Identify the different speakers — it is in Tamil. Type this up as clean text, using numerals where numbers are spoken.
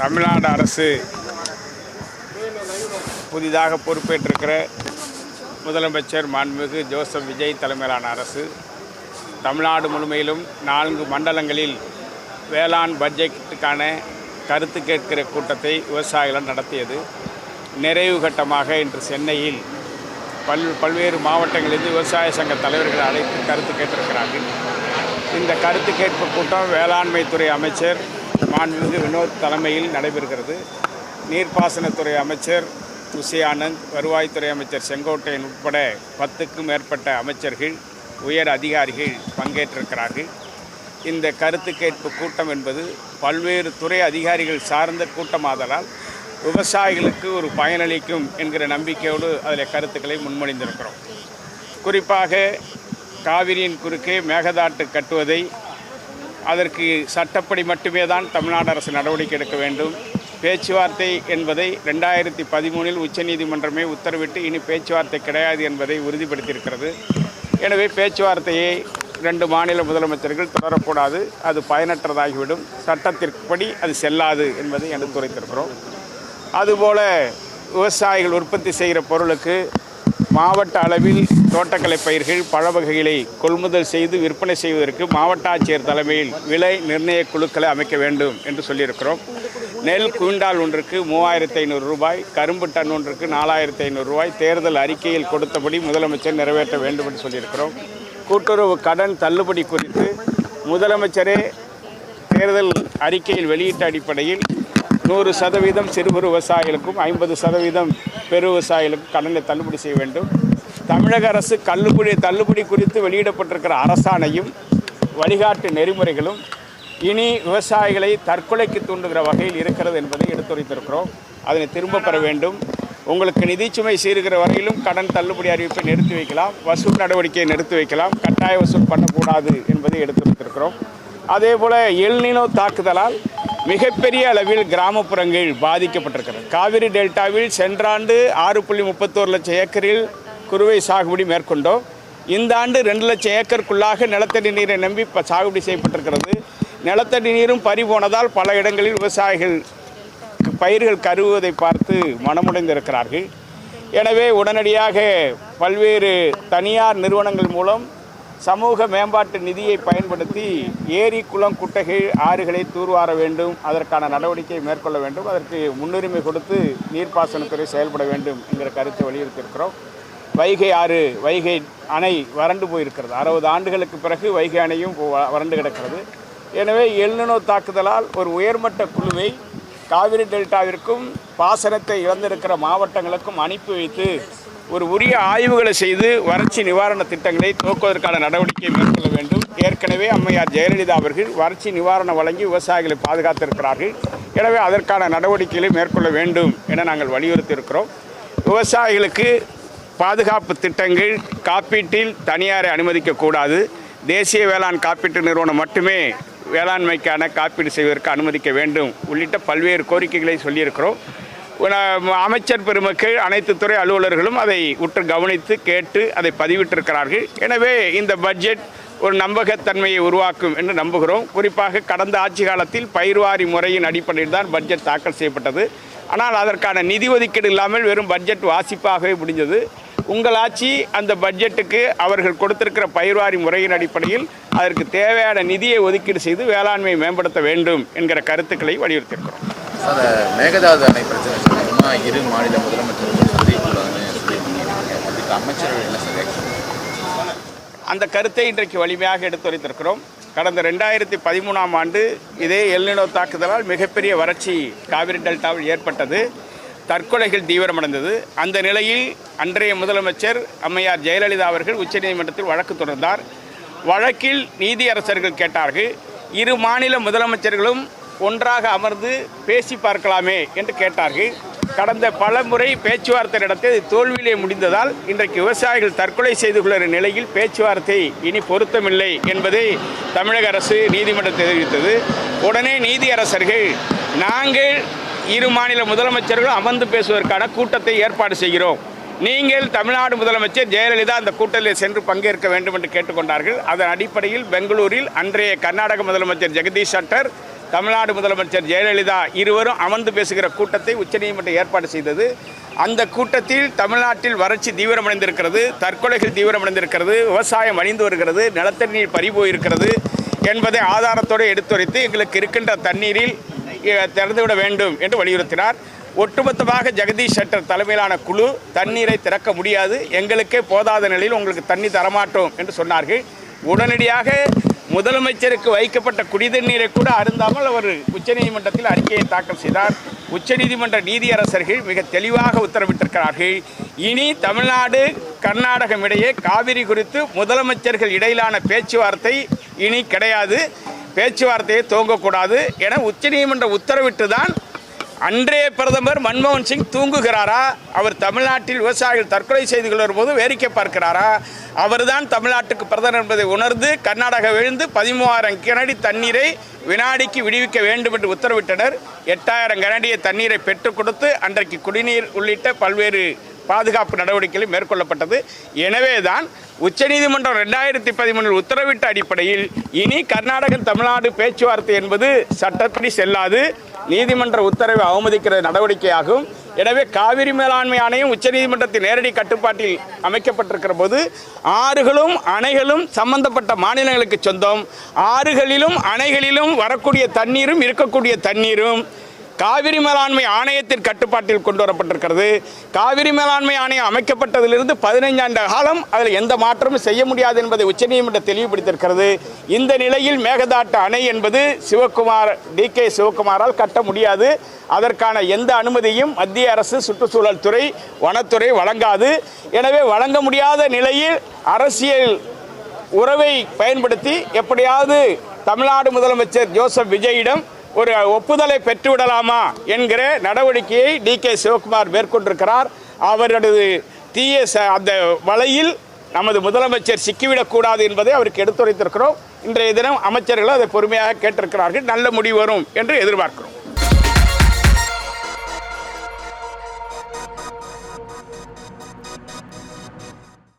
Speaker 1: தமிழ்நாடு அரசு புதிதாக பொறுப்பேற்றிருக்கிற முதலமைச்சர் மாண்புமிகு ஜோசப் விஜய் தலைமையிலான அரசு தமிழ்நாடு முழுமையிலும் 4 மண்டலங்களில் வேளாண் பட்ஜெட்டுக்கான கருத்து கேட்கிற கூட்டத்தை விவசாயிகள் நடத்தியது. நிறைவு கட்டமாக இன்று சென்னையில் பல்வேறு மாவட்டங்களிலிருந்து விவசாய சங்க தலைவர்கள் அழைத்து கருத்து கேட்டிருக்கிறார்கள். இந்த கருத்து கேட்பு கூட்டம் வேளாண்மைத்துறை அமைச்சர் மாண்புமிகு வினோத் தலைமையில் நடைபெறுகிறது. நீர்ப்பாசனத்துறை அமைச்சர் உசி ஆனந்த், வருவாய்த்துறை அமைச்சர் செங்கோட்டையன் உட்பட 10க்கும் மேற்பட்ட அமைச்சர்கள், உயர் அதிகாரிகள் பங்கேற்றிருக்கிறார்கள். இந்த கருத்து கேட்பு கூட்டம் என்பது பல்வேறு துறை அதிகாரிகள் சார்ந்த கூட்டமாதலால் விவசாயிகளுக்கு ஒரு பயனளிக்கும் என்கிற நம்பிக்கையோடு அதில் கருத்துக்களை முன்மொழிந்திருக்கிறோம். குறிப்பாக காவிரியின் குறுக்கே மேகதாட்டு கட்டுவதை அதற்கு சட்டப்படி மட்டுமே தான் தமிழ்நாடு அரசு நடவடிக்கை எடுக்க வேண்டும். பேச்சுவார்த்தை என்பதை 2013 உச்சநீதிமன்றமே உத்தரவிட்டு இனி பேச்சுவார்த்தை கிடையாது என்பதை உறுதிப்படுத்தியிருக்கிறது. எனவே பேச்சுவார்த்தையை 2 மாநில முதலமைச்சர்கள் தொடரக்கூடாது, அது பயனற்றதாகிவிடும், சட்டத்திற்படி அது செல்லாது என்பதை எடுத்துரைத்திருக்கிறோம். அதுபோல் விவசாயிகள் உற்பத்தி செய்கிற பொருளுக்கு மாவட்ட அளவில் தோட்டக்கலை பயிர்கள், பழ வகைகளை கொள்முதல் செய்து விற்பனை செய்வதற்கு மாவட்ட ஆட்சியர் தலைமையில் விலை நிர்ணய குழுக்களை அமைக்க வேண்டும் என்று சொல்லியிருக்கிறோம். நெல் குவிண்டால் ஒன்றுக்கு 3500 ரூபாய், கரும்பு டன் ஒன்றுக்கு 4500 ரூபாய் தேர்தல் அறிக்கையில் கொடுத்தபடி முதலமைச்சர் நிறைவேற்ற வேண்டும் என்று சொல்லியிருக்கிறோம். கூட்டுறவு கடன் தள்ளுபடி குறித்து முதலமைச்சரே தேர்தல் அறிக்கையில் வெளியிட்ட அடிப்படையில் 100% சிறு குறு விவசாயிகளுக்கும் 50% பெரு விவசாயிகளுக்கும் கடனை தள்ளுபடி செய்ய வேண்டும். தமிழக அரசு தள்ளுபடி குறித்து வெளியிடப்பட்டிருக்கிற அரசாணையும் வழிகாட்டு நெறிமுறைகளும் இனி விவசாயிகளை தற்கொலைக்கு தூண்டுகிற வகையில் இருக்கிறது என்பதை எடுத்துரைத்திருக்கிறோம். அதனை திரும்ப பெற வேண்டும். உங்களுக்கு நிதிச்சுமை சீருகிற வரையிலும் கடன் தள்ளுபடி அறிவிப்பை நிறுத்தி வைக்கலாம், வசூல் நடவடிக்கையை நிறுத்தி வைக்கலாம், கட்டாய வசூல் பண்ணக்கூடாது என்பதை எடுத்துரைத்திருக்கிறோம். அதேபோல் எல்னினோ தாக்குதலால் மிகப்பெரிய அளவில் கிராமப்புறங்கள் பாதிக்கப்பட்டிருக்கிறது. காவிரி டெல்டாவில் சென்ற ஆண்டு 6.31 லட்சம் ஏக்கரில் குறுவை சாகுபடி மேற்கொண்டோம். இந்த ஆண்டு 2 லட்சம் ஏக்கருக்குள்ளாக நிலத்தடி நீரை நம்பி சாகுபடி செய்யப்பட்டிருக்கிறது. நிலத்தடி நீரும் பறிபோனதால் பல இடங்களில் விவசாயிகள் பயிர்கள் கருவுவதை பார்த்து மனமுடைந்திருக்கிறார்கள். எனவே உடனடியாக பல்வேறு தனியார் நிறுவனங்கள் மூலம் சமூக மேம்பாட்டு நிதியை பயன்படுத்தி ஏரி, குளம், குட்டைகள், ஆறுகளை தூர்வார வேண்டும். அதற்கான நடவடிக்கை மேற்கொள்ள வேண்டும். அதற்கு முன்னுரிமை கொடுத்து நீர்ப்பாசனத்துறை செயல்பட வேண்டும் என்கிற கருத்தை வலியுறுத்தியிருக்கிறோம். வைகை அணை வறண்டு போயிருக்கிறது. 60 ஆண்டுகளுக்கு பிறகு வைகை அணையும் வறண்டு கிடக்கிறது. எனவே எல்னினோ தாக்குதலால் ஒரு உயர்மட்ட குழுவை காவிரி டெல்டாவிற்கும் பாசனத்தை இழந்திருக்கிற மாவட்டங்களுக்கும் அனுப்பி வைத்து ஒரு உரிய ஆய்வுகளை செய்து வறட்சி நிவாரண திட்டங்களை துவக்குவதற்கான நடவடிக்கை மேற்கொள்ள வேண்டும். ஏற்கனவே அம்மையார் ஜெயலலிதா அவர்கள் வறட்சி நிவாரணம் வழங்கி விவசாயிகளை பாதுகாத்திருக்கிறார்கள். எனவே அதற்கான நடவடிக்கைகளை மேற்கொள்ள வேண்டும் என நாங்கள் வலியுறுத்தி இருக்கிறோம். விவசாயிகளுக்கு பாதுகாப்பு திட்டங்கள் காப்பீட்டில் தனியாரை அனுமதிக்கக்கூடாது. தேசிய வேளாண் காப்பீட்டு நிறுவனம் மட்டுமே வேளாண்மைக்கான காப்பீடு செய்வதற்கு அனுமதிக்க வேண்டும் உள்ளிட்ட பல்வேறு கோரிக்கைகளை சொல்லியிருக்கிறோம். அமைச்சர் பெருமக்கள், அனைத்து துறை அலுவலர்களும் அதை உற்று கவனித்து கேட்டு அதை பதிவிட்டிருக்கிறார்கள். எனவே இந்த பட்ஜெட் ஒரு நம்பகத்தன்மையை உருவாக்கும் என்று நம்புகிறோம். குறிப்பாக கடந்த ஆட்சி காலத்தில் பயிர்வாரி முறையின் அடிப்படையில் தான் பட்ஜெட் தாக்கல் செய்யப்பட்டது. ஆனால் அதற்கான நிதி ஒதுக்கீடு இல்லாமல் வெறும் பட்ஜெட் வாசிப்பாகவே முடிஞ்சது. உங்கள் ஆட்சி அந்த பட்ஜெட்டுக்கு அவர்கள் கொடுத்திருக்கிற பயிர்வாரி முறையின் அடிப்படையில் அதற்கு தேவையான நிதியை ஒதுக்கீடு செய்து வேளாண்மையை மேம்படுத்த வேண்டும் என்கிற கருத்துக்களை வலியுறுத்தியிருக்கிறோம்.
Speaker 2: சார், மேகதாது அணை பிரச்சனை சம்பந்தமா 2 மாநில முதலமைச்சர்கள் சந்திக்கக்கூடாதுன்னு சொல்லியிருக்கீங்க. அதுக்கு அமைச்சர்கள் என்ன சார்?
Speaker 1: அந்த கருத்தை இன்றைக்கு வலிமையாக எடுத்துரைத்திருக்கிறோம். கடந்த 2013ஆம் ஆண்டு இதே எல்னினோ தாக்குதலால் மிகப்பெரிய வறட்சி காவிரி டெல்டாவில் ஏற்பட்டது. தற்கொலைகள் தீவிரமடைந்தது. அந்த நிலையில் அன்றைய முதலமைச்சர் அம்மையார் ஜெயலலிதா அவர்கள் உச்சநீதிமன்றத்தில் வழக்கு தொடர்ந்தார். வழக்கில் நீதியரசர்கள் கேட்டார்கள், 2 மாநில முதலமைச்சர்களும் ஒன்றாக அமர்ந்து பேசி பார்க்கலாமே என்று கேட்டார்கள். கடந்த பல முறை பேச்சுவார்த்தை நடத்தி அது தோல்வியிலே முடிந்ததால் இன்றைக்கு விவசாயிகள் தற்கொலை செய்து கொள்கிற நிலையில் பேச்சுவார்த்தை இனி பொருத்தமில்லை என்பதை தமிழக அரசு நீதிமன்றத்தில் தெரிவித்தது. உடனே நீதியரசர்கள், நாங்கள் 2 மாநில முதலமைச்சர்களும் அமர்ந்து பேசுவதற்கான கூட்டத்தை ஏற்பாடு செய்கிறோம், நீங்கள் தமிழ்நாடு முதலமைச்சர் ஜெயலலிதா அந்த கூட்டத்தில் சென்று பங்கேற்க வேண்டும் என்று கேட்டுக்கொண்டார்கள். அதன் அடிப்படையில் பெங்களூரில் அன்றைய கர்நாடக முதலமைச்சர் ஜெகதீஷ் ஷட்டர், தமிழ்நாடு முதலமைச்சர் ஜெயலலிதா இருவரும் அமர்ந்து பேசுகிற கூட்டத்தை உச்சநீதிமன்றம் ஏற்பாடு செய்தது. அந்த கூட்டத்தில் தமிழ்நாட்டில் வறட்சி தீவிரமடைந்திருக்கிறது, தற்கொலைகள் தீவிரமடைந்திருக்கிறது, விவசாயம் அழிந்து வருகிறது, நிலத்தடி நீர் பறிபோயிருக்கிறது என்பதை ஆதாரத்தோடு எடுத்துரைத்து எங்களுக்கு இருக்கின்ற தண்ணீரில் திறந்துவிட வேண்டும் என்று வலியுறுத்தினார். ஒட்டுமொத்தமாக ஜெகதீஷ் ஷெட்டர் தலைமையிலான குழு தண்ணீரை திறக்க முடியாது, எங்களுக்கே போதாத நிலையில் உங்களுக்கு தண்ணீர் தரமாட்டோம் என்று சொன்னார்கள். உடனடியாக முதலமைச்சருக்கு வைக்கப்பட்ட குடிதண்ணீரை கூட அருந்தாமல் அவர் உச்சநீதிமன்றத்தில் அறிக்கையை தாக்கல் செய்தார். உச்சநீதிமன்ற நீதியரசர்கள் மிக தெளிவாக உத்தரவிட்டிருக்கிறார்கள். இனி தமிழ்நாடு கர்நாடகம் இடையே காவிரி குறித்து முதலமைச்சர்கள் இடையிலான பேச்சுவார்த்தை இனி கிடையாது, பேச்சுவார்த்தையை துவங்கக்கூடாது என உச்சநீதிமன்ற உத்தரவிட்டு தான் அன்றைய பிரதமர் மன்மோகன் சிங் தூங்குகிறாரா? அவர் தமிழ்நாட்டில் விவசாயிகள் தற்கொலை செய்து கொள்ளும் போது வேடிக்கை பார்க்கிறாரா? அவர்தான் தமிழ்நாட்டுக்கு பிரதமர் என்பதை உணர்ந்து கர்நாடகா விழுந்து 13,000 கனடி தண்ணீரை வினாடிக்கு விடுவிக்க வேண்டும் என்று உத்தரவிட்டனர். 8,000 கனடிய தண்ணீரை பெற்றுக் கொடுத்து அன்றைக்கு குடிநீர் உள்ளிட்ட பல்வேறு பாதுகாப்பு நடவடிக்கைகள் மேற்கொள்ளப்பட்டது. எனவே தான் உச்சநீதிமன்றம் 2013 உத்தரவிட்ட அடிப்படையில் இனி கர்நாடகம் தமிழ்நாடு பேச்சுவார்த்தை என்பது சட்டப்படி செல்லாது, நீதிமன்ற உத்தரவை அவமதிக்கிற நடவடிக்கையாகும். எனவே காவிரி மேலாண்மை ஆணையம் உச்சநீதிமன்றத்தின் நேரடி கட்டுப்பாட்டில் அமைக்கப்பட்டிருக்கிற போது ஆறுகளும் அணைகளும் சம்பந்தப்பட்ட மாநிலங்களுக்கு சொந்தம். ஆறுகளிலும் அணைகளிலும் வரக்கூடிய தண்ணீரும் இருக்கக்கூடிய தண்ணீரும் காவிரி மேலாண்மை ஆணையத்தின் கட்டுப்பாட்டில் கொண்டு வரப்பட்டிருக்கிறது. காவிரி மேலாண்மை ஆணையம் அமைக்கப்பட்டதிலிருந்து 15 ஆண்டு காலம் அதில் எந்த மாற்றமும் செய்ய முடியாது என்பதை உச்சநீதிமன்றம் தெளிவுபடுத்தியிருக்கிறது. இந்த நிலையில் மேகதாட்டு அணை என்பது DK சிவக்குமாரால் கட்ட முடியாது. அதற்கான எந்த அனுமதியும் மத்திய அரசு, சுற்றுச்சூழல் துறை, வனத்துறை வழங்காது. எனவே வழங்க முடியாத நிலையில் அரசியல் உறவை பயன்படுத்தி எப்படியாவது தமிழ்நாடு முதலமைச்சர் ஜோசப் விஜயிடம் ஒரு ஒப்புதலை பெற்றுவிடலாமா என்கிற நடவடிக்கையை DK சிவக்குமார் மேற்கொண்டிருக்கிறார். அவரது அந்த வலையில் நமது முதலமைச்சர் சிக்கிவிடக்கூடாது என்பதை அவருக்கு எடுத்துரைத்திருக்கிறோம். இன்றைய தினம் அமைச்சர்கள் அதை பொறுமையாக கேட்டிருக்கிறார்கள். நல்ல முடிவு வரும் என்று எதிர்பார்க்கிறோம்.